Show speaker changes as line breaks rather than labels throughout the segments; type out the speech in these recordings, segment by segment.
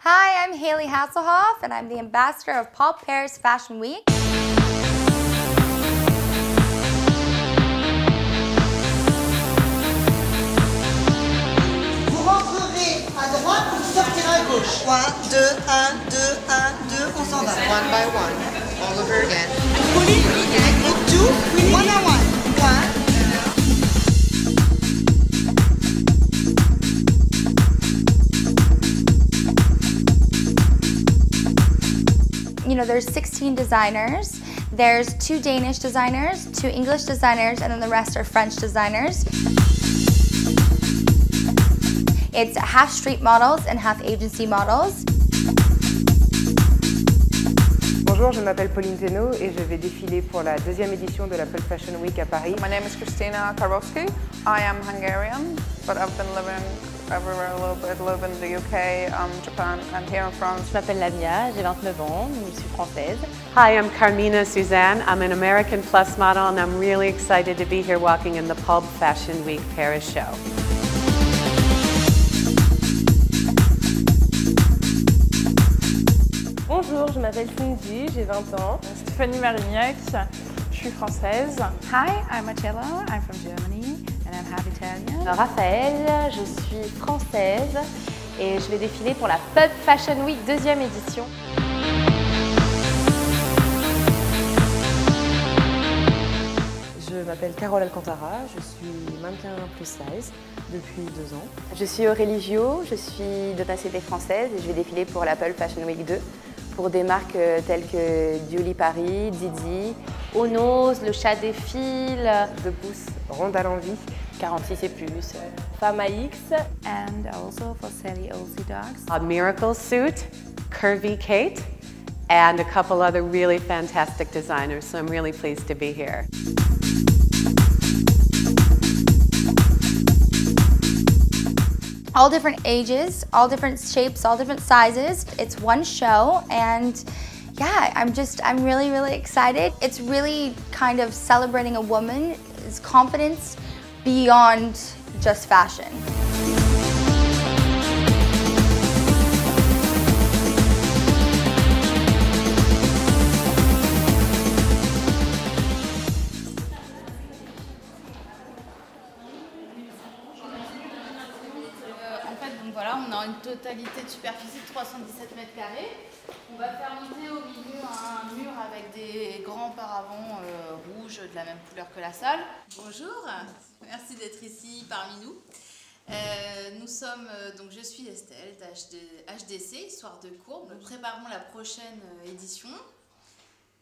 Hi, I'm Haley Hasselhoff, and I'm the ambassador of Pulp Paris Fashion Week.
Vous rentrerez à droite, vous sortirez à gauche. 1, 2, 1, 2, 1, 2, on s'en va.
One by one, all over again.
Pauline, group 2, one on one. 1.
You know, there's 16 designers. There's 2 Danish designers, 2 English designers, and then the rest are French designers. It's half street models and half agency models.
Bonjour, je m'appelle Pauline Thénault et je vais défiler pour la 2e édition de la Pulp Fashion Week à Paris.
My name is Kristina Karowski. I am Hungarian, but I've been living everywhere a little bit in the UK, Japan, and here in France.
Je m'appelle Lamia, j'ai 29 ans, je suis française.
Hi, I'm Carmina Suzanne. I'm an American Plus model and I'm really excited to be here walking in the Pulp Fashion Week Paris show.
Bonjour, je m'appelle Cindy, j'ai 20 ans.
Stéphanie Marignac, je suis française.
Hi, I'm Matilda, I'm from Germany and I'm half Italian.
Raphaël, je suis française et je vais défiler pour la Pulp Fashion Week 2e édition.
Je m'appelle Carole Alcantara, je suis mannequin plus size depuis 2 ans.
Je suis Aurélie Gio, je suis de nationalité française et je vais défiler pour la Pulp Fashion Week 2 pour des marques telles que Dioli Paris, Didi,
Onos, Le Chat défile,
De Pouce, Ronde à l'envie,
46 et plus,
Femme AX.
And also for Sally Olsey Dogs.
A Miracle Suit, Curvy Kate, and a couple other really fantastic designers, so I'm really pleased to be here.
All different ages, all different shapes, all different sizes. It's one show, and yeah, I'm really, really excited. It's really kind of celebrating a woman's confidence beyond just fashion.
Donc voilà, on a une totalité de superficie de 317 mètres carrés. On va faire monter au milieu un mur avec des grands paravents rouges de la même couleur que la salle. Bonjour, merci d'être ici parmi nous. Nous sommes, donc je suis Estelle d'HDC, Histoire de Courbe. Nous préparons la prochaine édition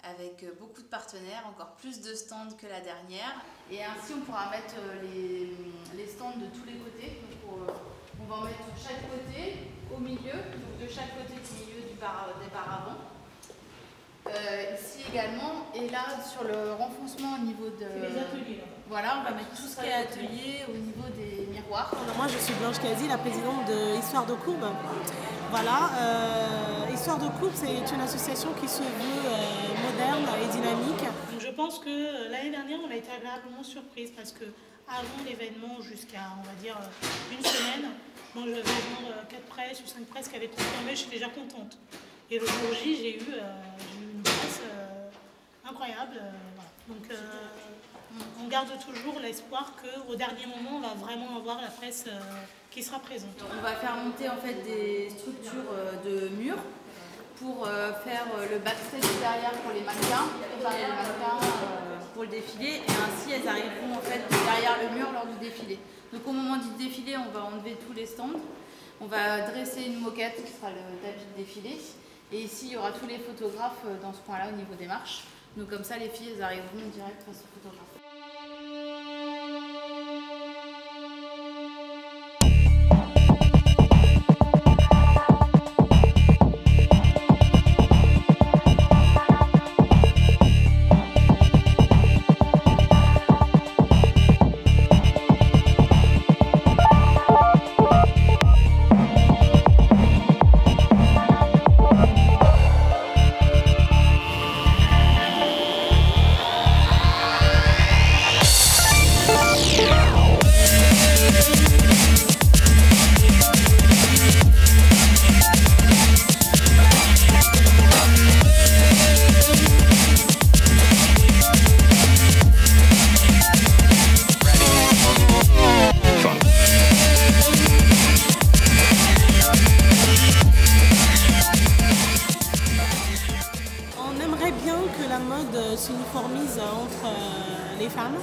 avec beaucoup de partenaires, encore plus de stands que la dernière. Et ainsi on pourra mettre les stands de tous les côtés. Donc, on va en mettre de chaque côté, au milieu, donc de chaque côté du milieu des paravents. Ici également, et là sur le renfoncement au niveau de...
les ateliers là.
Voilà, on va mettre tout ce qui est atelier au niveau des miroirs.
Alors moi je suis Blanche Cazy, la présidente de Histoire de Courbe. Voilà, Histoire de Courbe c'est une association qui se veut moderne et dynamique. Donc je pense que l'année dernière on a été agréablement surprise parce que avant l'événement jusqu'à on va dire une semaine, moi j'avais genre 4 presses ou 5 presses qui avaient confirmé, je suis déjà contente. Et le jour J j'ai eu une presse incroyable. Voilà. Donc on garde toujours l'espoir qu'au dernier moment on va vraiment avoir la presse qui sera présente.
On va faire monter en fait des structures de murs pour faire le backstage derrière pour les mannequins, pour le défilé, et ainsi elles arriveront en fait derrière le mur lors du défilé. Donc au moment du défilé, on va enlever tous les stands, on va dresser une moquette qui sera le tapis de défilé, et ici il y aura tous les photographes dans ce coin-là au niveau des marches. Donc comme ça les filles elles arriveront direct face aux photographes.
que la mode s'uniformise entre les femmes,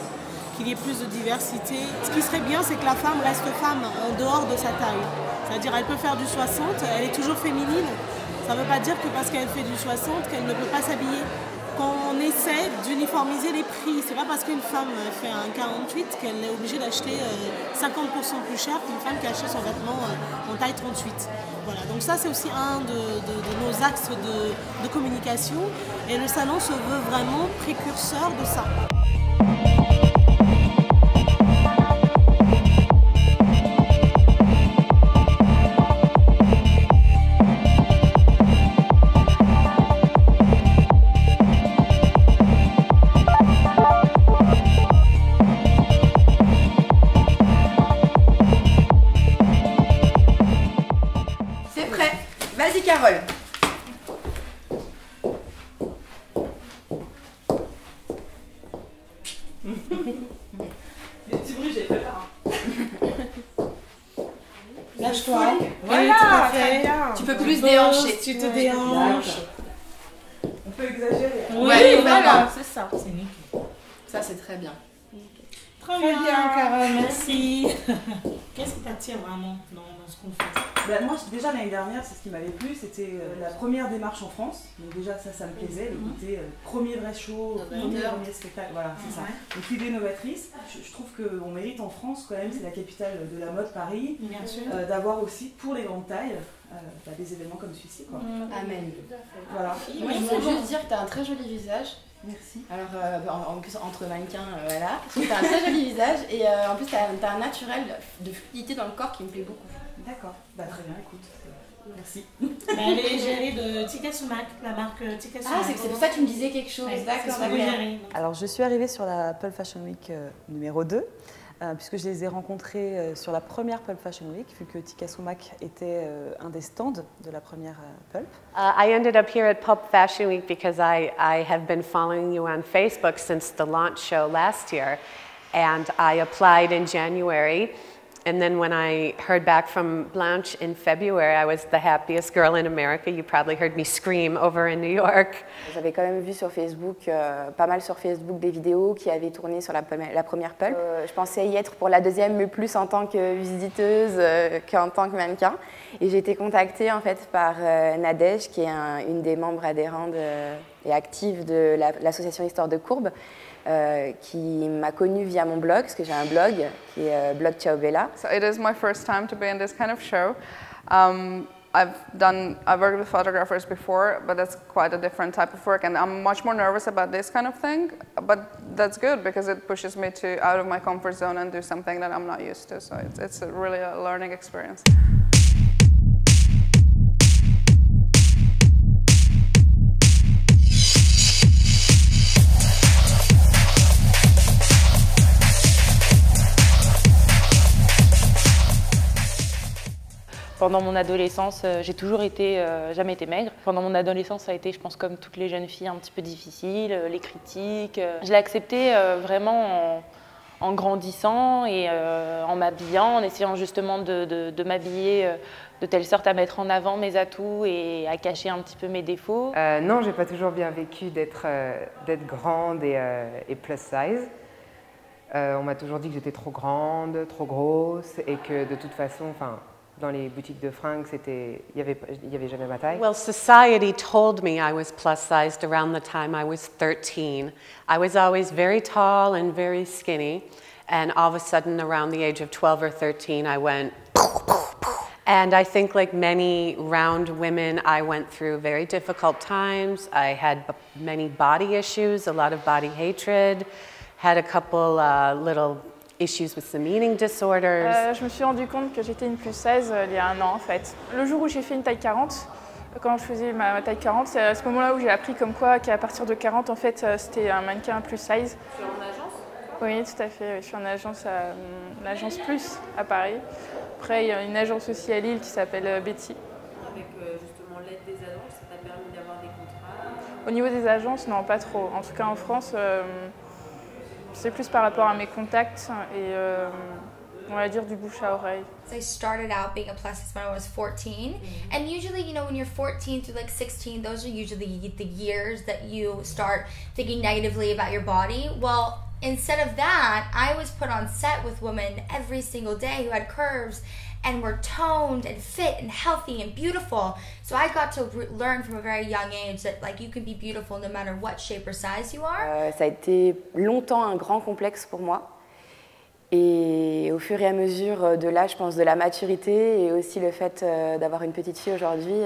qu'il y ait plus de diversité. Ce qui serait bien, c'est que la femme reste femme en dehors de sa taille. C'est-à-dire elle peut faire du 60, elle est toujours féminine. Ça ne veut pas dire que parce qu'elle fait du 60 qu'elle ne peut pas s'habiller. Quand on essaie d'uniformiser les prix, c'est pas parce qu'une femme fait un 48 qu'elle est obligée d'acheter 50% plus cher qu'une femme qui achète son vêtement en taille 38. Voilà, donc ça c'est aussi un de nos axes de communication et le salon se veut vraiment précurseur de ça.
Vas-y Carole.
Les petits bruits, j'ai fait peur. Lâche-toi.
Voilà,
tout à fait.
Tu peux plus déhancher.
Tu te déhanches.
On peut exagérer.
Oui, voilà, c'est ça.
C'est nickel. Ça, c'est très bien.
Très bien, Carole, merci. Qu'est-ce qui t'attire vraiment dans ce qu'on fait?
Moi, déjà l'année dernière, c'est ce qui m'avait plu, c'était la première démarche en France. Donc déjà, ça me plaisait, le côté premier vrai show, premier spectacle, voilà, c'est ça. Donc l'idée novatrice, je trouve qu'on mérite en France quand même, c'est la capitale de la mode, Paris, d'avoir aussi pour les grandes tailles des événements comme celui-ci.
Amen.
Voilà.
Moi, il faut juste dire que tu as un très joli visage. Merci. Alors, en plus, entre mannequins, voilà. Tu as un très joli visage et en plus, tu as un naturel de fluidité dans le corps qui me plaît beaucoup.
D'accord. Bah, très bien, écoute. Merci.
Elle est gérée de Tika Sumac, la marque Tika Sumac.
Ah, c'est pour ça que tu me disais quelque chose. D'accord, d'accord.
Alors, je suis arrivée sur la Pulp Fashion Week numéro 2. Puisque je les ai rencontrés sur la première Pulp Fashion Week, vu que Tika Sumac était un des stands de la première Pulp.
I ended up here at Pulp Fashion Week because I have been following you on Facebook since the launch show last year, and I applied in January. And then when I heard back from Blanche in February, I was the happiest girl in America. You probably heard me scream over in New York.
J'avais quand même vu sur Facebook, pas mal sur Facebook, des vidéos qui avaient tourné sur la première Pulp. Je pensais y être pour la deuxième, mais plus en tant que visiteuse qu'en tant que mannequin. Et j'ai été contactée en fait par Nadège, qui est une des membres adhérentes et actives de l'association Histoire de Courbe, qui m'a connue via mon blog, parce que j'ai un blog qui est blog Ciao Bella.
So it is my first time to be in this kind of show. I've worked with photographers before, but that's quite a different type of work, and I'm much more nervous about this kind of thing. But that's good because it pushes me out of my comfort zone and do something that I'm not used to. So it's really a learning experience.
Pendant mon adolescence, j'ai toujours jamais été maigre. Pendant mon adolescence, ça a été, je pense, comme toutes les jeunes filles, un petit peu difficile, les critiques. Je l'ai accepté vraiment en grandissant et en m'habillant, en essayant justement de m'habiller de telle sorte à mettre en avant mes atouts et à cacher un petit peu mes défauts.
Non, j'ai pas toujours bien vécu d'être grande et plus size. On m'a toujours dit que j'étais trop grande, trop grosse et que de toute façon, dans les boutiques de fringues, il y avait jamais ma taille.
Well, society told me I was plus-sized around the time I was 13. I was always very tall and very skinny, and all of a sudden, around the age of 12 or 13, I went and I think like many round women, I went through very difficult times. I had many body issues, a lot of body hatred, had a couple little issues with some eating disorders.
Je me suis rendu compte que j'étais une plus 16 il y a un an en fait. Le jour où j'ai fait une taille 40, quand je faisais ma taille 40, c'est à ce moment-là où j'ai appris comme quoi qu'à partir de 40 en fait c'était un mannequin plus size.
Tu es en agence?
Oui, tout à fait. Je suis en agence à l'agence Plus à Paris. Après il y a une agence aussi à Lille qui s'appelle Betty.
Avec justement l'aide des agences, ça t'a permis d'avoir des contrats?
Au niveau des agences, non, pas trop. En tout cas en France, c'est plus par rapport à mes contacts et On va dire du bouche à oreille.
I started out being a plus size when I was 14, and usually, you know, when you're 14 through like 16, those are usually the years that you start thinking negatively about your body. Well, instead of that, I was put on set with women every single day who had curves and were toned and fit and healthy and beautiful. So I got to learn from a very young age that like you can be beautiful no matter what shape or size you are.
Ça a été longtemps un grand complexe pour moi. Et au fur et à mesure de l'âge, je pense, de la maturité et aussi le fait d'avoir une petite fille aujourd'hui,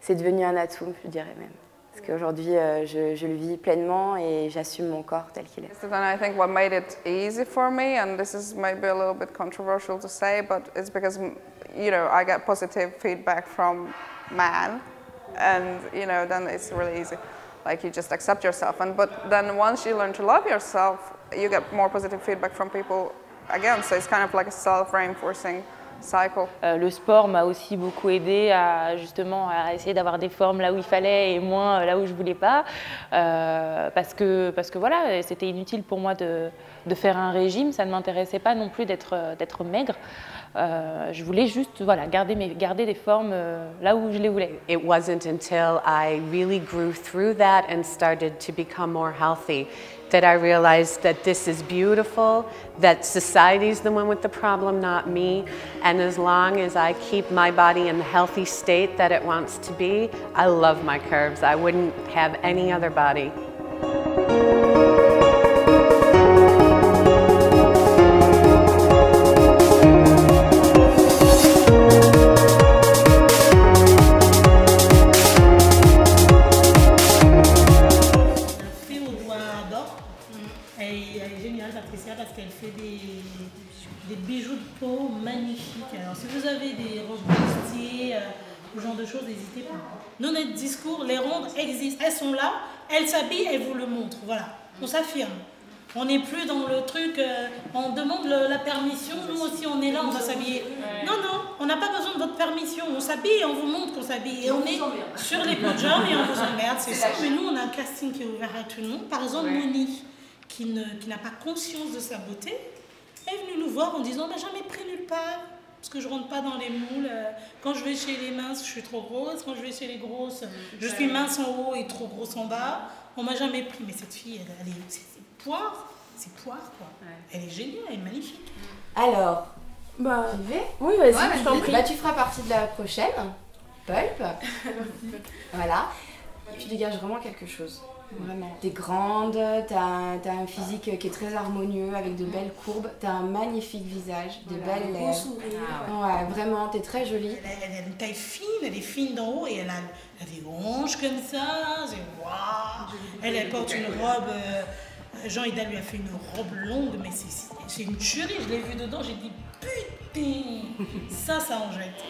c'est devenu un atout, je dirais même. Parce qu'aujourd'hui, je le vis pleinement et j'assume mon corps tel qu'il est.
And I think what made it easy for me, and this is maybe a little bit controversial to say, but it's because, you know, I get positive feedback from men, and, you know, then it's really easy. Like, you just accept yourself. But then once you learn to love yourself, you get more positive feedback from people again. So it's kind of like a self-reinforcing cycle.
Le sport m'a aussi beaucoup aidé à justement à essayer d'avoir des formes là où il fallait et moins là où je voulais pas, parce que voilà, c'était inutile pour moi de faire un régime, ça ne m'intéressait pas non plus d'être maigre. Je voulais juste voilà, garder des formes là où je les voulais.
It wasn't until I really grew through that and started to become more healthy that I realized that this is beautiful, that society's the one with the problem, not me. And as long as I keep my body in the healthy state that it wants to be, I love my curves. I wouldn't have any other body.
Des bijoux de peau magnifiques. Alors si vous avez des robes bustiers, ce genre de choses, n'hésitez pas. Nous, notre discours, les rondes existent. Elles sont là, elles s'habillent, elles vous le montrent. Voilà, on s'affirme. On n'est plus dans le truc, on demande la permission, nous aussi on est là, on va s'habiller. Non, non, on n'a pas besoin de votre permission. On s'habille et on vous montre qu'on s'habille. Et on est sur les podiums et on vous emmerde, c'est ça. Mais nous, on a un casting qui est ouvert à tout le monde. Par exemple, Moni, qui n'a pas conscience de sa beauté, est venue nous voir en disant « on m'a jamais pris nulle part, parce que je rentre pas dans les moules. Quand je vais chez les minces, je suis trop grosse. Quand je vais chez les grosses, je suis mince en haut et trop grosse en bas. On m'a jamais pris. » Mais cette fille, c'est poire, quoi. Elle est géniale, elle est magnifique.
Alors,
bah,
j'y vais.
Oui, vas-y, je t'en prie.
Bah, tu feras partie de la prochaine, Pulp. Voilà. Tu dégages vraiment quelque chose. Vraiment. T'es grande, t'as un physique qui est très harmonieux, avec de belles courbes, t'as un magnifique visage, des belles lèvres.
Sourire.
Ouais, vraiment, t'es très jolie.
Elle a une taille fine, elle est fine d'en haut et elle a des hanches comme ça, c'est waouh. Elle porte une robe, Jean Ida lui a fait une robe longue, mais c'est une tuerie, je l'ai vue dedans, j'ai dit putain, ça en jette.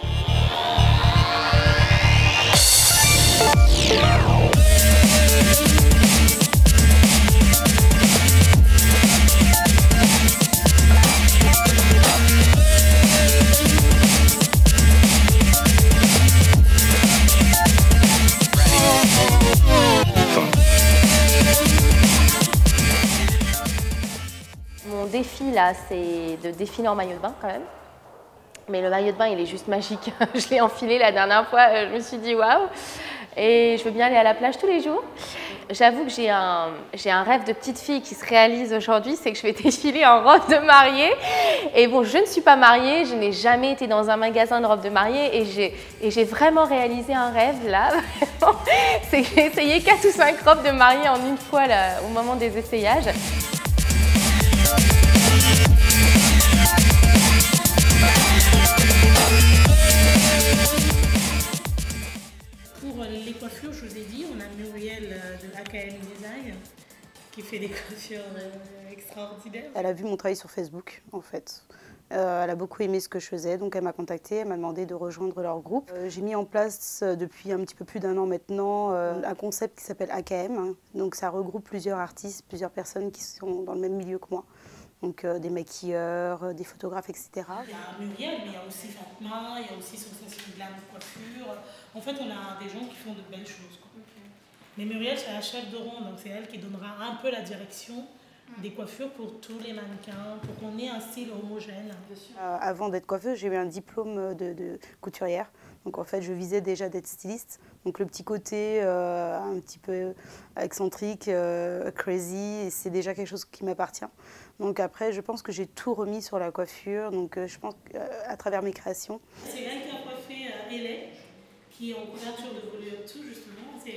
Mon défi là, c'est de défiler en maillot de bain quand même. Mais le maillot de bain, il est juste magique. Je l'ai enfilé la dernière fois, je me suis dit waouh. Et je veux bien aller à la plage tous les jours. J'avoue que j'ai un rêve de petite fille qui se réalise aujourd'hui, c'est que je vais défiler en robe de mariée. Et bon, je ne suis pas mariée, je n'ai jamais été dans un magasin de robes de mariée et j'ai vraiment réalisé un rêve là. C'est que j'ai essayé 4 ou 5 robes de mariée en une fois là, au moment des essayages.
Pour les coiffures, je vous ai dit, on a Muriel de AKM Design qui fait des coiffures extraordinaires.
Elle a vu mon travail sur Facebook, en fait. Elle a beaucoup aimé ce que je faisais, donc elle m'a contactée, elle m'a demandé de rejoindre leur groupe. J'ai mis en place depuis un petit peu plus d'1 an maintenant un concept qui s'appelle AKM. Donc ça regroupe plusieurs artistes, plusieurs personnes qui sont dans le même milieu que moi. Donc des maquilleurs, des photographes, etc.
Il y a Muriel, mais il y a aussi Fatma, il y a aussi Sensation Glam Coiffure. En fait, on a des gens qui font de belles choses, quoi. Mais Muriel, c'est la chef de rang, donc c'est elle qui donnera un peu la direction des coiffures pour tous les mannequins, pour qu'on ait un style homogène.
Avant d'être coiffeuse, j'ai eu un diplôme de couturière. Donc en fait, je visais déjà d'être styliste. Donc le petit côté un petit peu excentrique, crazy, c'est déjà quelque chose qui m'appartient. Donc après, je pense que j'ai tout remis sur la coiffure. Donc je pense qu'à travers mes créations.
C'est elle qui a coiffé LA, qui est en couverture de Volume 2 justement. C'est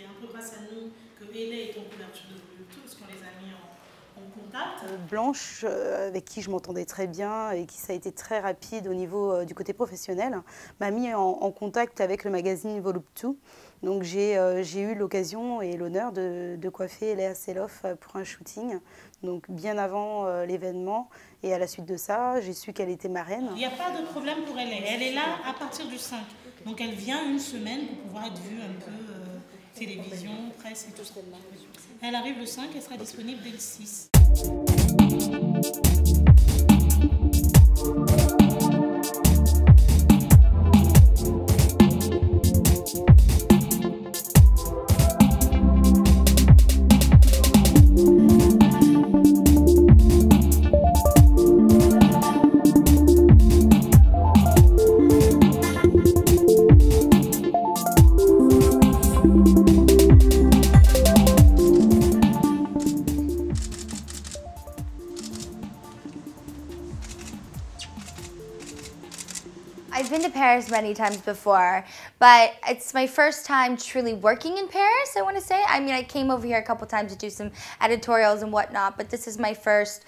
un peu grâce à nous que LA est en couverture de Volume 2, parce qu'on les a mis en contact.
Blanche, avec qui je m'entendais très bien et qui ça a été très rapide au niveau du côté professionnel, m'a mis en contact avec le magazine Volume 2. Donc j'ai eu l'occasion et l'honneur de coiffer Léa Seydoff pour un shooting, donc bien avant l'événement. Et à la suite de ça, j'ai su qu'elle était marraine.
Il n'y a pas de problème pour elle. Elle est là à partir du 5. Donc elle vient une semaine pour pouvoir être vue un peu télévision, presse et tout ça. Elle arrive le 5, elle sera disponible dès le 6.
I've been to Paris many times before, but it's my first time truly working in Paris, I want to say. I mean, I came over here a couple times to do some editorials and whatnot, but this is my first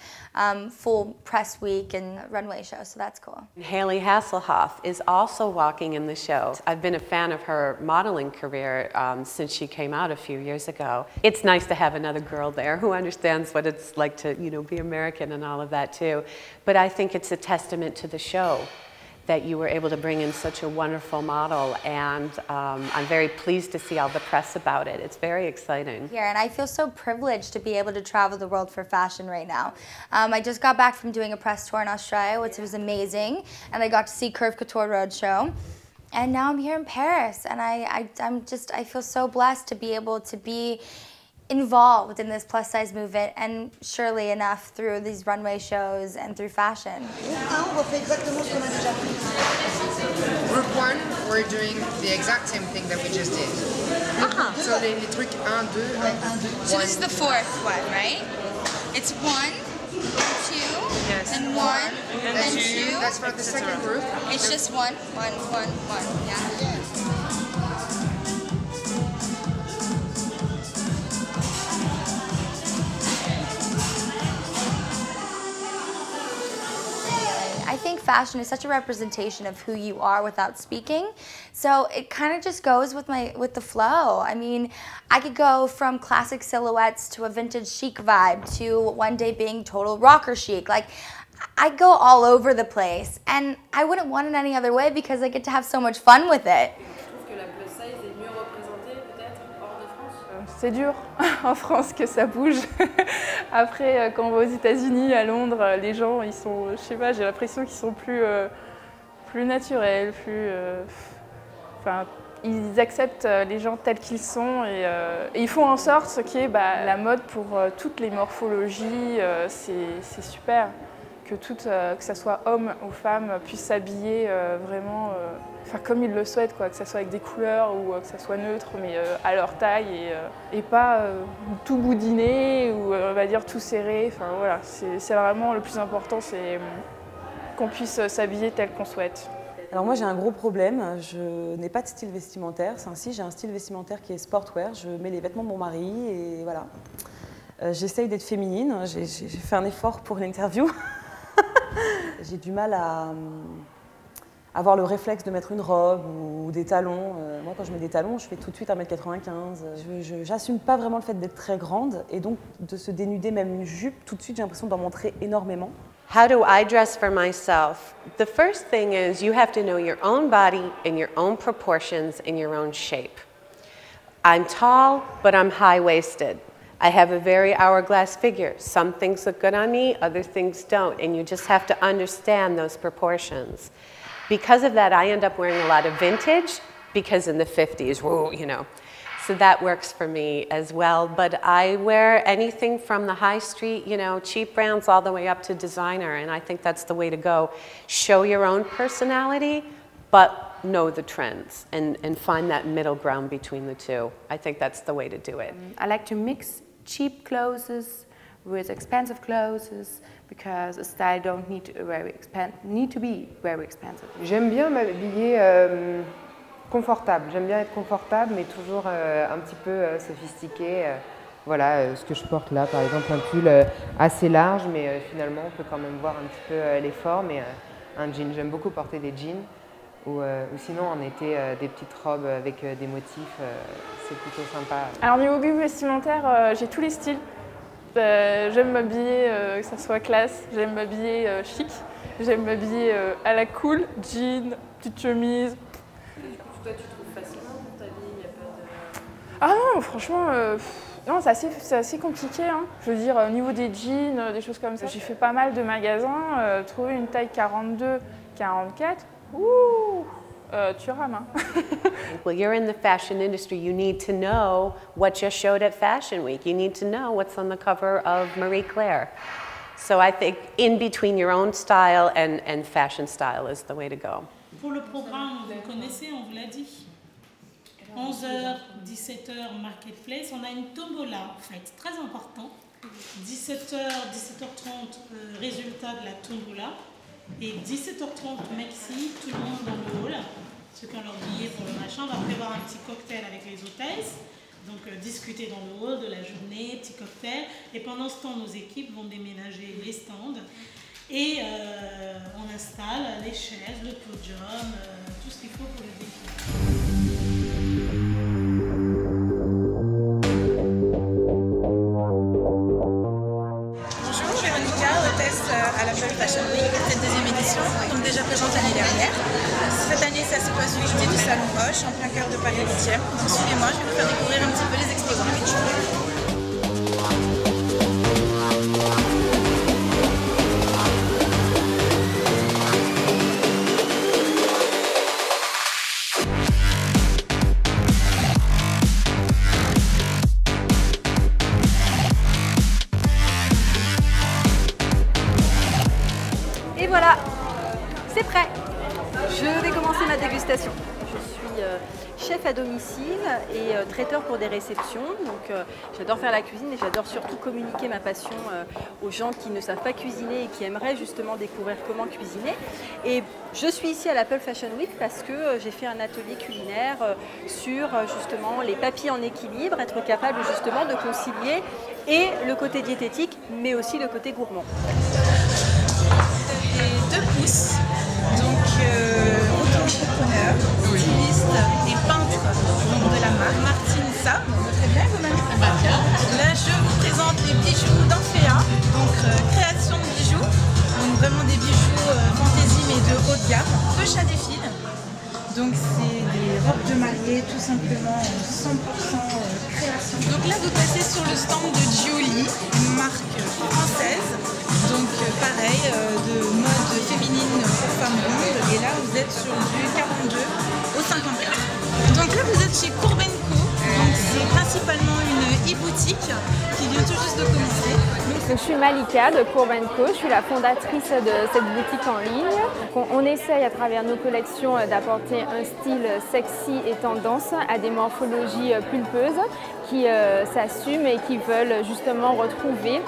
full press week and runway show, so that's cool.
Hayley Hasselhoff is also walking in the show. I've been a fan of her modeling career since she came out a few years ago. It's nice to have another girl there who understands what it's like to, you know, be American and all of that too. But I think it's a testament to the show that you were able to bring in such a wonderful model, and I'm very pleased to see all the press about it. It's very exciting.
Here, and I feel so privileged to be able to travel the world for fashion right now. I just got back from doing a press tour in Australia, which was amazing, and I got to see Curve Couture Roadshow. And now I'm here in Paris, and I feel so blessed to be able to be involved in this plus size movement, and surely enough through these runway shows and through fashion.
Group 1, we're doing the exact same thing that we just did. So les trucs 1, 2, 1, 2.
So this is the fourth one, right? It's 1, 2,
yes.
and 1, and 2.
That's for the second group.
It's just 1, 1, 1, 1, yeah?
I think fashion is such a representation of who you are without speaking. So it kind of just goes with the flow. I mean, I could go from classic silhouettes to a vintage chic vibe to one day being total rocker chic. Like, I go all over the place, and I wouldn't want it any other way because I get to have so much fun with it.
C'est dur en France que ça bouge. Après, quand on va aux États-Unis, à Londres, les gens, ils sont, je sais pas, j'ai l'impression qu'ils sont plus naturels, enfin, ils acceptent les gens tels qu'ils sont et ils font en sorte qu'il y ait la mode pour toutes les morphologies. C'est super que ça soit homme ou femme puisse s'habiller vraiment comme ils le souhaitent, quoi, que ça soit avec des couleurs ou que ça soit neutre, mais à leur taille et pas tout boudiné ou on va dire tout serré. Enfin, voilà, c'est vraiment le plus important, c'est qu'on puisse s'habiller tel qu'on souhaite.
Alors moi j'ai un gros problème, je n'ai pas de style vestimentaire, ainsi j'ai un style vestimentaire qui est sportwear, je mets les vêtements de mon mari et voilà. J'essaye d'être féminine, j'ai fait un effort pour l'interview. J'ai du mal à avoir le réflexe de mettre une robe ou des talons. Moi, quand je mets des talons, je fais tout de suite 1m95. J'assume pas vraiment le fait d'être très grande et donc de se dénuder même une jupe, tout de suite j'ai l'impression d'en montrer énormément.
How do I dress for myself? The first thing is you have to know your own body and your own proportions and your own shape. I'm tall, but I'm high-waisted. I have a very hourglass figure. Some things look good on me, other things don't, and you just have to understand those proportions. Because of that, I end up wearing a lot of vintage, because in the 50s, whoa, you know. So that works for me as well. But I wear anything from the high street, you know, cheap brands all the way up to designer. And I think that's the way to go. Show your own personality, but know the trends and find that middle ground between the two. I think that's the way to do it.
I like to mix cheap clothes with expensive clothes because a style don't need to be very expensive.
J'aime bien m'habiller confortable. J'aime bien être confortable, mais toujours un petit peu sophistiqué. Voilà, ce que je porte là, par exemple, un pull assez large, mais finalement, on peut quand même voir un petit peu les formes. Et un jean, j'aime beaucoup porter des jeans. Ou sinon, en été, des petites robes avec des motifs, c'est plutôt sympa.
Alors, niveau goût vestimentaire, j'ai tous les styles. J'aime m'habiller, que ça soit classe, j'aime m'habiller chic, j'aime m'habiller à la cool, jean, petite chemise.
Toi, tu trouves facilement pour t'habiller, il n'y a pas de...
Ah non, franchement, non, c'est assez compliqué. Hein. Je veux dire, au niveau des jeans, des choses comme ça, j'ai fait pas mal de magasins, trouver une taille 42, 44, ouh, tu rames. Hein.
Well, you're in the fashion industry. You need to know what just showed at Fashion Week. You need to know what's on the cover of Marie Claire. So I think in between your own style and fashion style is the way to go.
Pour le programme, vous connaissez, on vous l'a dit. 11h, 17h, Marketplace. On a une tombola, en fait, très important. 17h, 17h30, résultat de la tombola. Et 17h30, Maxi, tout le monde dans le hall. Ceux qui ont leur billet pour le machin, on va prévoir un petit cocktail avec les hôtesses. Donc discuter dans le hall de la journée, petit cocktail. Et pendant ce temps, nos équipes vont déménager les stands. Et on installe les chaises, le podium, tout ce qu'il faut pour le défilé.
Bonjour, Véronica, hôtesse à la Pearl Fashion Week, cette deuxième édition, donc déjà présente l'année dernière. Cette année, ça se passe du côté du Salon Roche, en plein cœur de Paris 8e. Donc suivez-moi, je vais vous faire découvrir un petit peu les exposants.
Et voilà, c'est prêt. Je vais commencer ma dégustation. Je suis chef à domicile et traiteur pour des réceptions. Donc j'adore faire la cuisine et j'adore surtout communiquer ma passion aux gens qui ne savent pas cuisiner et qui aimeraient justement découvrir comment cuisiner. Et je suis ici à la Pearl Fashion Week parce que j'ai fait un atelier culinaire sur justement les papilles en équilibre, être capable justement de concilier et le côté diététique mais aussi le côté gourmand.
2 pouces, donc auto-entrepreneur, styliste et peintre donc de la marque Martine Sa. Très bien, vous m'avez Là, je vous présente les bijoux d'Orphéa, donc création de bijoux, donc vraiment des bijoux fantaisie mais de haut de gamme, de chat des fils. Donc c'est des robes de mariée tout simplement 100% création. Donc là vous passez sur le stand de Gioli, une marque française. Donc pareil, de mode féminine pour femmes rondes. Et là vous êtes sur du 42 au 54. Donc là vous êtes chez Courben Co. Donc c'est principalement une e-boutique qui vient tout juste de commencer.
Donc, je suis Malika de Courben Co. Je suis la fondatrice de cette boutique en ligne. Donc, on essaye à travers nos collections d'apporter un style sexy et tendance à des morphologies pulpeuses qui s'assument et qui veulent justement retrouver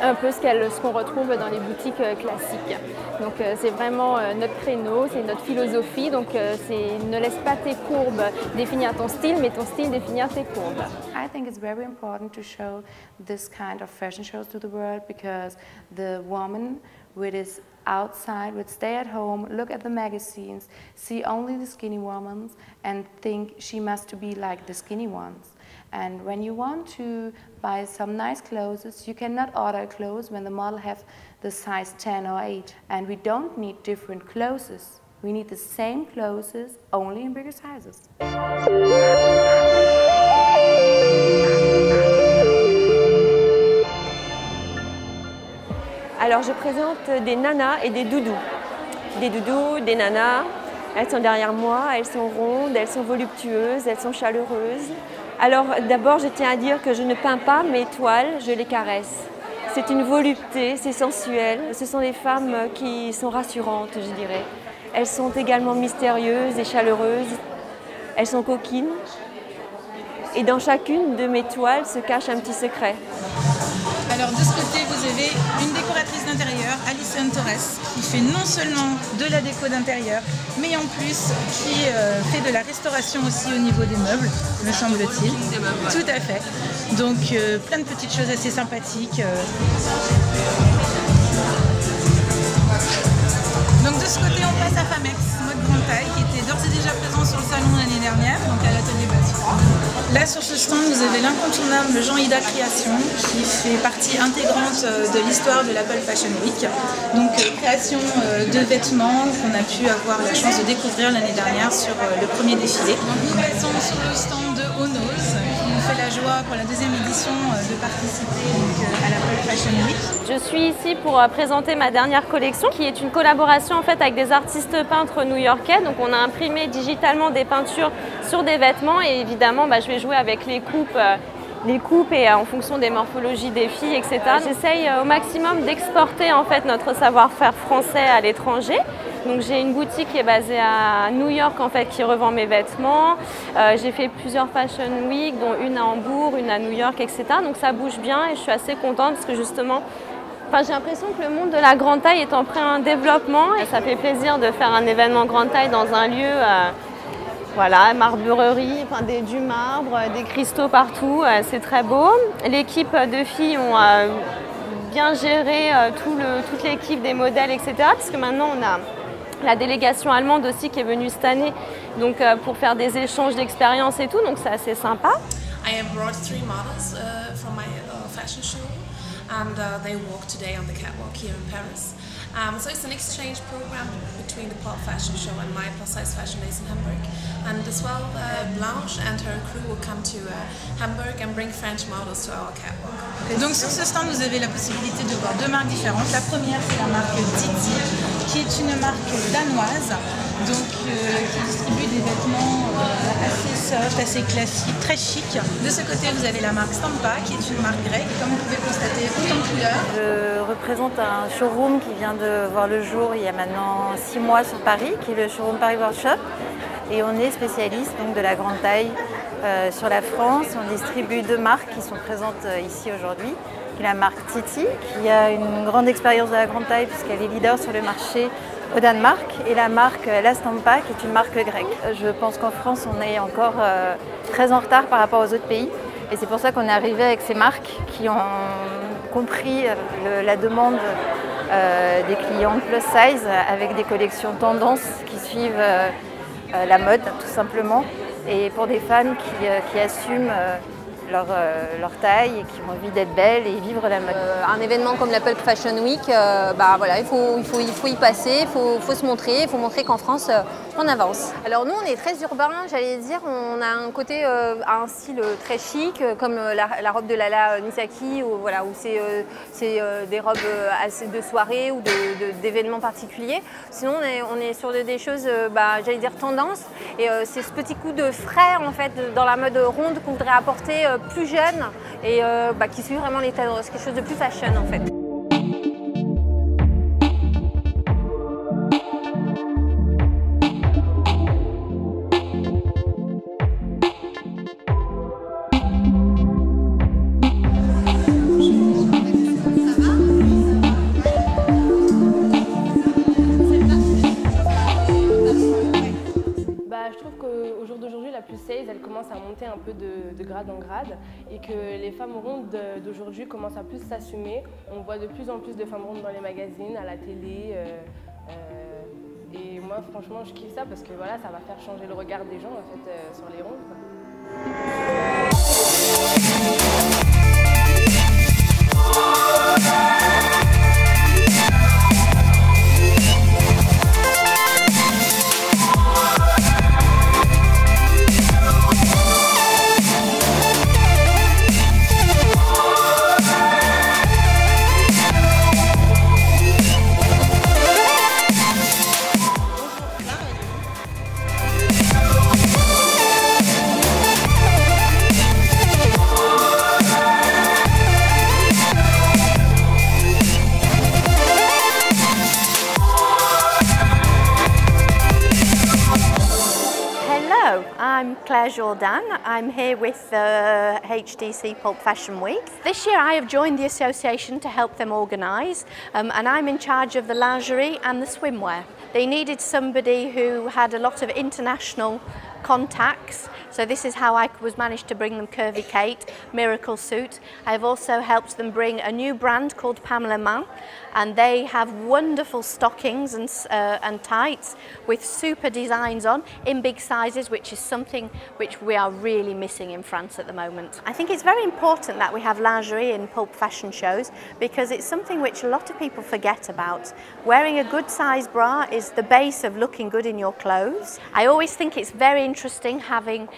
un peu ce qu'on retrouve dans les boutiques classiques. Donc c'est vraiment notre créneau, c'est notre philosophie. Donc ne laisse pas tes courbes définir ton style, mais ton style définir tes courbes.
I think it's very important to show this kind of fashion shows to the world because the woman with is outside, would stay at home, look at the magazines, see only the skinny women and think she must be like the skinny ones. And when you want to buy some nice clothes, you cannot order clothes when the model have the size 10 or 8. And we don't need different clothes. We need the same clothes, only in bigger sizes.
Alors je présente des nanas et des doudous. Des doudous, des nanas, elles sont derrière moi, elles sont rondes, elles sont voluptueuses, elles sont chaleureuses. Alors d'abord, je tiens à dire que je ne peins pas mes toiles, je les caresse. C'est une volupté, c'est sensuel. Ce sont des femmes qui sont rassurantes, je dirais. Elles sont également mystérieuses et chaleureuses. Elles sont coquines. Et dans chacune de mes toiles se cache un petit secret.
Alors de ce côté, vous avez une décoratrice d'intérieur, Alison Torres, qui fait non seulement de la déco d'intérieur, mais en plus qui fait de la restauration aussi au niveau des meubles, me semble-t-il. Tout à fait. Donc plein de petites choses assez sympathiques. Donc de ce côté, on passe à Famex, mode grande taille, qui était d'ores et déjà présent sur le salon l'année dernière, donc à l'atelier Bâtiment. Là sur ce stand, vous avez l'incontournable Jean-Ida Création, qui fait partie intégrante de l'histoire de l'Apple Fashion Week. Donc création de vêtements qu'on a pu avoir la chance de découvrir l'année dernière sur le premier défilé. Donc nous passons sur le stand de Onos, qui nous fait la joie pour la deuxième édition de participer à l'Apple Fashion Week.
Je suis ici pour présenter ma dernière collection, qui est une collaboration en fait avec des artistes peintres new-yorkais. Donc on a imprimé digitalement des peintures sur des vêtements et évidemment je vais jouer avec les coupes et en fonction des morphologies des filles, etc. J'essaye au maximum d'exporter en fait notre savoir-faire français à l'étranger. Donc j'ai une boutique qui est basée à New York en fait qui revend mes vêtements. J'ai fait plusieurs Fashion Week, dont une à Hambourg, une à New York, etc. Donc ça bouge bien et je suis assez contente parce que justement, j'ai l'impression que le monde de la grande taille est en plein développement et ça fait plaisir de faire un événement grande taille dans un lieu, voilà, marbrerie, du marbre, des cristaux partout, c'est très beau. L'équipe de filles ont bien géré toute l'équipe des modèles, etc. Parce que maintenant on a la délégation allemande aussi qui est venue cette année, donc pour faire des échanges d'expériences et tout, donc c'est assez sympa.
I have brought 3 models from my fashion show. And they walk today on the catwalk here in Paris. So it's an exchange program between the Pop Fashion Show and my Plus Size Fashion Days in Hamburg. And as well, Blanche and her crew will come to Hamburg and bring French models to our catwalk.
Donc sur ce stand, vous avez la possibilité de voir 2 marques différentes. La première, c'est la marque Titi, qui est une marque danoise, donc qui distribue des vêtements assez soft, assez classiques, très chic. De ce côté, vous avez la marque Stampa, qui est une marque grecque, comme vous pouvez constater, autant de couleurs.
Je représente un showroom qui vient de voir le jour il y a maintenant 6 mois sur Paris, qui est le showroom Paris Workshop. Et on est spécialiste donc, de la grande taille sur la France. On distribue 2 marques qui sont présentes ici aujourd'hui. La marque Titi, qui a une grande expérience de la grande taille puisqu'elle est leader sur le marché au Danemark, et la marque La Stampa, qui est une marque grecque. Je pense qu'en France, on est encore très en retard par rapport aux autres pays. Et c'est pour ça qu'on est arrivé avec ces marques qui ont compris la demande des clients plus size avec des collections tendances qui suivent la mode tout simplement, et pour des femmes qui assument leur taille et qui ont envie d'être belles et vivre la mode.
Un événement comme l'Apple Fashion Week, voilà, il faut y passer, il faut se montrer, il faut montrer qu'en France, on avance. Alors nous, on est très urbain, j'allais dire, on a un côté, un style très chic, comme la robe de Lala Misaki, où c'est des robes assez de soirée ou d'événements particuliers. Sinon, on est sur des choses, j'allais dire, tendance, et c'est ce petit coup de frais, en fait, dans la mode ronde qu'on voudrait apporter plus jeune et qui suit vraiment les tendances, quelque chose de plus fashion en fait.
Je trouve qu'au jour d'aujourd'hui, la plus size, elle commence à monter un peu de grade en grade et que les femmes rondes d'aujourd'hui commencent à plus s'assumer. On voit de plus en plus de femmes rondes dans les magazines, à la télé. Et moi, franchement, je kiffe ça parce que voilà, ça va faire changer le regard des gens en fait, sur les rondes, quoi.
Claire Jourdan. I'm here with the HDC Pulp Fashion Week. This year I have joined the association to help them organise, and I'm in charge of the lingerie and the swimwear. They needed somebody who had a lot of international contacts, so this is how I was managed to bring them Curvy Kate, Miracle Suit. I've also helped them bring a new brand called Pamela Mann, and they have wonderful stockings and tights with super designs on in big sizes, which is something which we are really missing in France at the moment. I think it's very important that we have lingerie in pulp fashion shows because it's something which a lot of people forget about. Wearing a good size bra is the base of looking good in your clothes. I always think it's very interesting having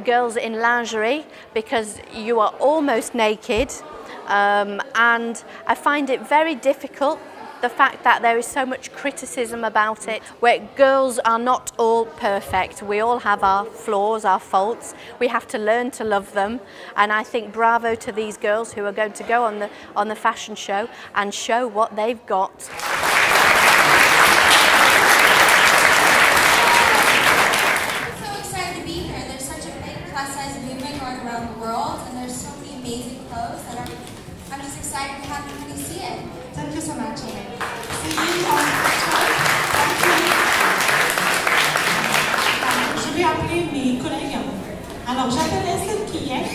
girls in lingerie because you are almost naked, and I find it very difficult, the fact that there is so much criticism about it, where girls are not all perfect. We all have our flaws, our faults. We have to learn to love them, and I think bravo to these girls who are going to go on the fashion show and show what they've got.
Je vais appeler mes collègues. Alors j'appelle celle qui est,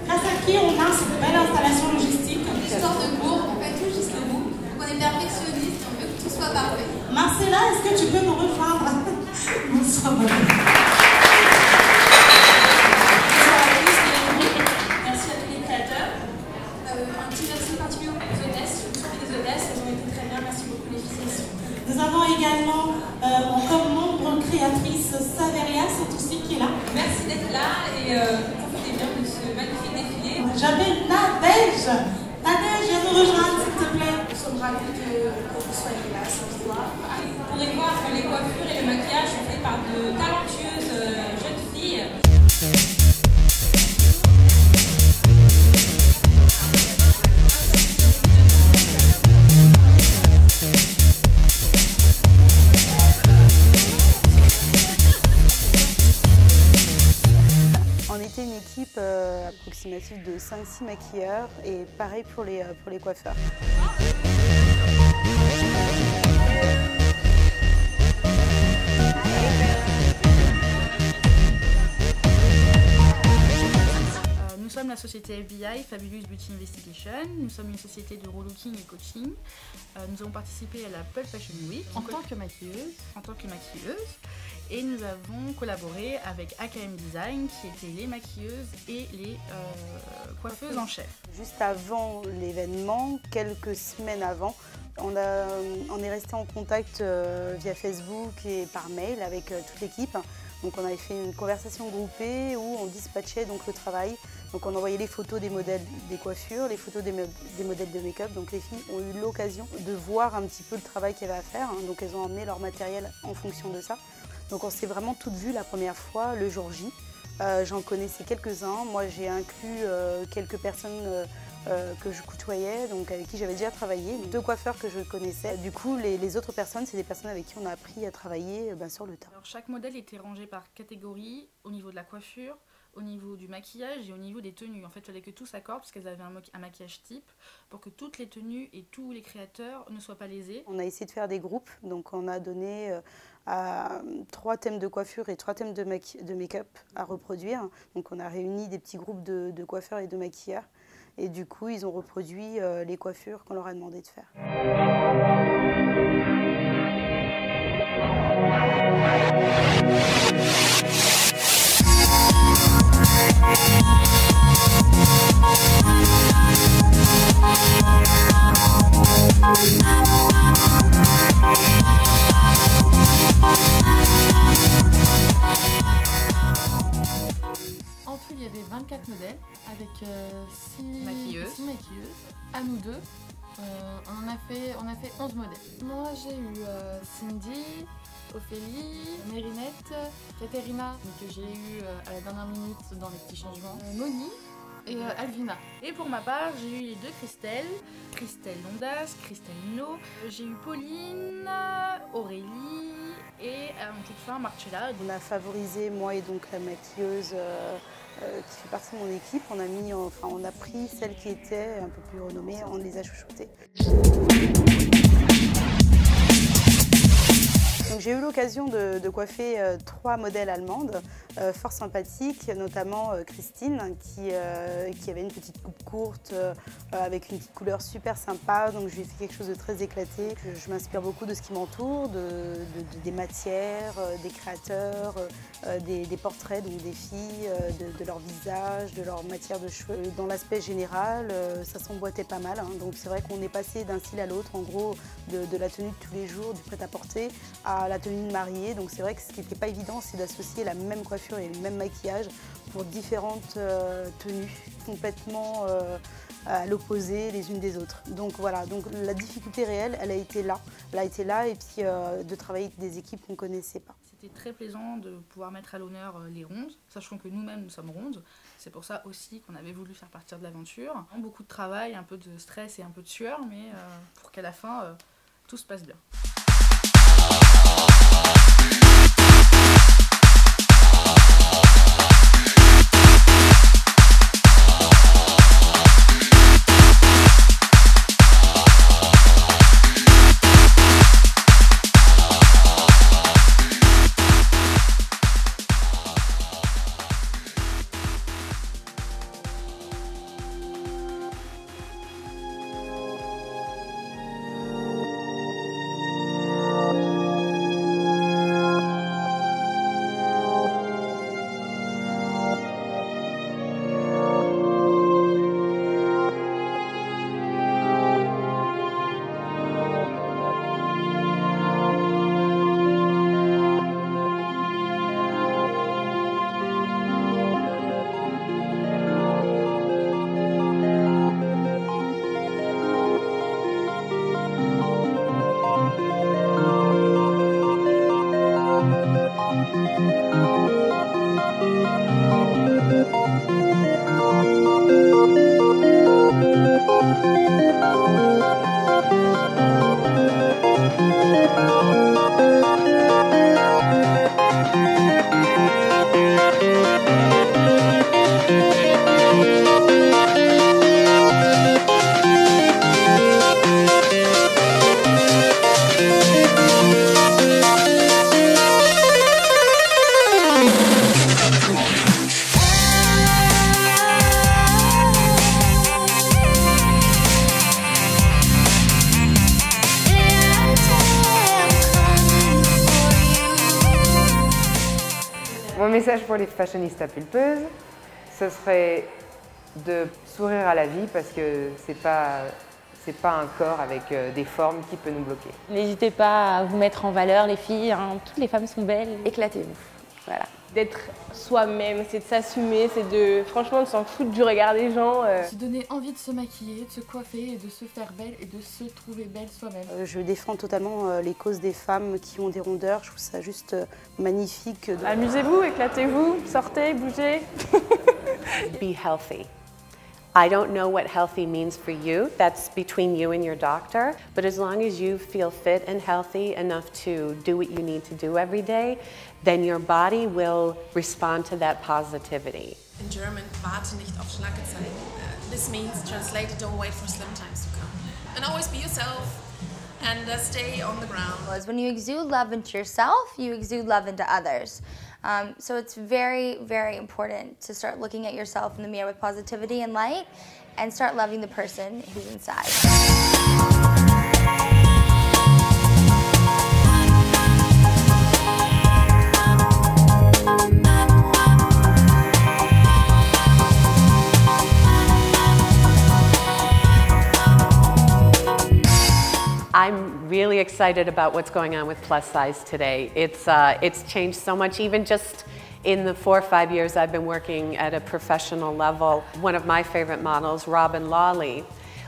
grâce à qui on a cette belle installation logistique.
Histoire de cours, on fait tout jusqu'au bout. On est perfectionniste, on veut que tout soit parfait.
Marcella, est-ce que tu peux nous rejoindre? Bonsoir.
Merci à tous les créateurs. Un petit merci particulier aux hôtesses. Je vous des hôtesses, elles ont été très bien. Merci beaucoup les filles.
Nous avons également comme membre créatrice Saveria, c'est aussi qui est là.
Merci d'être là et profitez bien de ce magnifique défilé.
J'appelle Nadège. Nadège, viens nous rejoindre s'il te plaît.
Nous sommes ravis que vous soyez là ce soir. Vous pourrez voir que les coiffures et le maquillage sont faits par de talentueuses jeunes filles.
On était une équipe approximative de 5-6 maquilleurs et pareil pour les coiffeurs.
Nous sommes la société FBI, Fabulous Beauty Investigation. Nous sommes une société de relooking et coaching. Nous avons participé à la Pulp Fashion Week en tant que maquilleuse. Et nous avons collaboré avec AKM Design, qui étaient les maquilleuses et les coiffeuses en chef.
Juste avant l'événement, quelques semaines avant, on est resté en contact via Facebook et par mail avec toute l'équipe. Donc on avait fait une conversation groupée où on dispatchait donc le travail. Donc on envoyait les photos des modèles des coiffures, les photos des modèles de make-up. Donc les filles ont eu l'occasion de voir un petit peu le travail qu'il y avait à faire. Donc elles ont emmené leur matériel en fonction de ça. Donc on s'est vraiment toutes vues la première fois le jour J. J'en connaissais quelques-uns. Moi j'ai inclus quelques personnes que je côtoyais, donc avec qui j'avais déjà travaillé. 2 coiffeurs que je connaissais. Du coup les autres personnes, c'est des personnes avec qui on a appris à travailler sur le tas.
Alors, chaque modèle était rangé par catégorie au niveau de la coiffure, au niveau du maquillage et au niveau des tenues. En fait, il fallait que tout s'accorde parce qu'elles avaient un maquillage type pour que toutes les tenues et tous les créateurs ne soient pas lésés.
On a essayé de faire des groupes, donc on a donné 3 thèmes de coiffure et 3 thèmes de make-up à reproduire. Donc on a réuni des petits groupes de coiffeurs et de maquilleurs et du coup ils ont reproduit les coiffures qu'on leur a demandé de faire.
En tout, il y avait 24 modèles avec 6 maquilleuses. À nous deux, on a fait 11 modèles. Moi, j'ai eu Cindy, Ophélie, Mérinette, Katerina, que j'ai eu à la dernière minute dans les petits changements, Moni et Alvina. Et pour ma part, j'ai eu les 2 Christelle, Christelle Londas, Christelle No. J'ai eu Pauline, Aurélie
et toutefois Marcella.
On a favorisé, moi et donc la maquilleuse qui fait partie de mon équipe, on a pris celles qui étaient un peu plus renommées, on les a chouchoutées. J'ai eu l'occasion de coiffer 3 modèles allemandes fort sympathiques, notamment Christine qui avait une petite coupe courte avec une petite couleur super sympa, donc je lui ai fait quelque chose de très éclaté. Je m'inspire beaucoup de ce qui m'entoure, des matières, des créateurs, des portraits donc des filles, de leur visage, de leur matière de cheveux. Dans l'aspect général, ça s'emboîtait pas mal, hein, donc c'est vrai qu'on est passé d'un style à l'autre, en gros de la tenue de tous les jours, du prêt-à-porter à la tenue de mariée, donc c'est vrai que ce qui n'était pas évident, c'est d'associer la même coiffure et le même maquillage pour différentes tenues, complètement à l'opposé les unes des autres. Donc voilà, donc la difficulté réelle, elle a été là, et puis de travailler avec des équipes qu'on ne connaissait pas.
C'était très plaisant de pouvoir mettre à l'honneur les rondes, sachant que nous-mêmes nous sommes rondes. C'est pour ça aussi qu'on avait voulu faire partir de l'aventure. Beaucoup de travail, un peu de stress et un peu de sueur, mais pour qu'à la fin, tout se passe bien.
Mon message pour les fashionistas pulpeuses, ce serait de sourire à la vie parce que c'est pas un corps avec des formes qui peut nous bloquer.
N'hésitez pas à vous mettre en valeur les filles, hein. Toutes les femmes sont belles. Éclatez-vous. Voilà. D'être soi-même, c'est de s'assumer, c'est de franchement de s'en foutre du regard des gens.
Se donner envie de se maquiller, de se coiffer et de se faire belle et de se trouver belle soi-même.
Je défends totalement les causes des femmes qui ont des rondeurs, je trouve ça juste magnifique.
Amusez-vous, éclatez-vous, sortez, bougez.
Be healthy. I don't know what healthy means for you. That's between you and your doctor. But as long as you feel fit and healthy enough to do what you need to do every day, then your body will respond to that positivity.
In German, warte nicht auf Schlanke Zeiten. This means, translated, don't wait for slim times to come. And always be yourself and stay on the ground.
When you exude love into yourself, you exude love into others. So it's very, very important to start looking at yourself in the mirror with positivity and light and start loving the person who's inside.
I'm really excited about what's going on with plus size today. It's changed so much, even just in the 4 or 5 years I've been working at a professional level. One of my favorite models, Robin Lawley,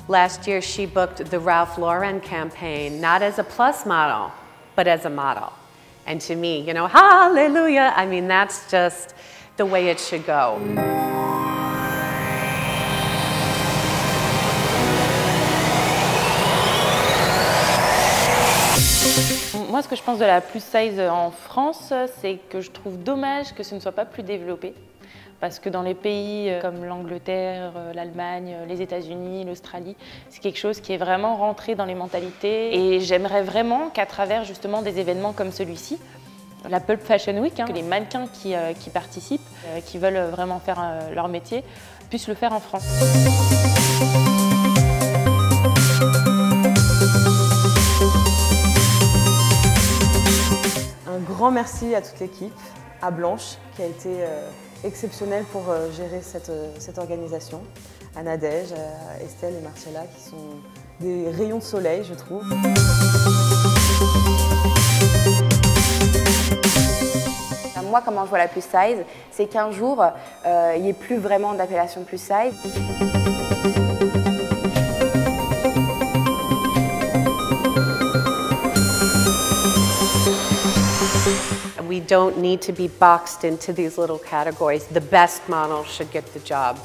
last year she booked the Ralph Lauren campaign, not as a plus model, but as a model. And to me, you know, hallelujah, I mean, that's just the way it should go.
Moi, ce que je pense de la plus size en France, c'est que je trouve dommage que ce ne soit pas plus développé. Parce que dans les pays comme l'Angleterre, l'Allemagne, les États-Unis, l'Australie, c'est quelque chose qui est vraiment rentré dans les mentalités. Et j'aimerais vraiment qu'à travers justement des événements comme celui-ci, la Pulp Fashion Week, que les mannequins qui participent, qui veulent vraiment faire leur métier, puissent le faire en France.
Un grand merci à toute l'équipe, à Blanche qui a été exceptionnelle pour gérer cette organisation, à Nadège, à Estelle et Marcella qui sont des rayons de soleil, je trouve.
Moi, comment je vois la plus size, c'est qu'un jour, il n'y ait plus vraiment d'appellation plus size.
We don't need to be boxed into these little categories. The best model should get the job.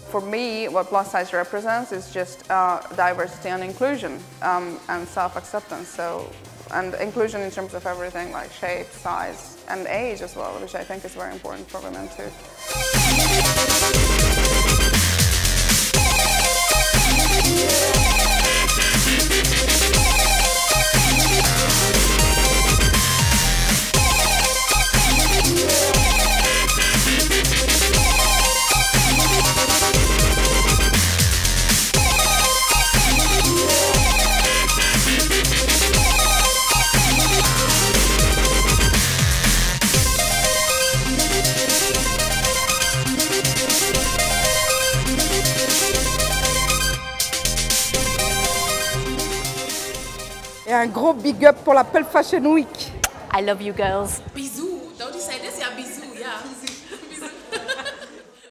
For me, what plus size represents is just diversity and inclusion and self-acceptance. And inclusion in terms of everything like shape, size, and age as well, which I think is very important for women too.
Et un gros big up pour la Pulp Fashion Week.
I love you girls.
Bisous.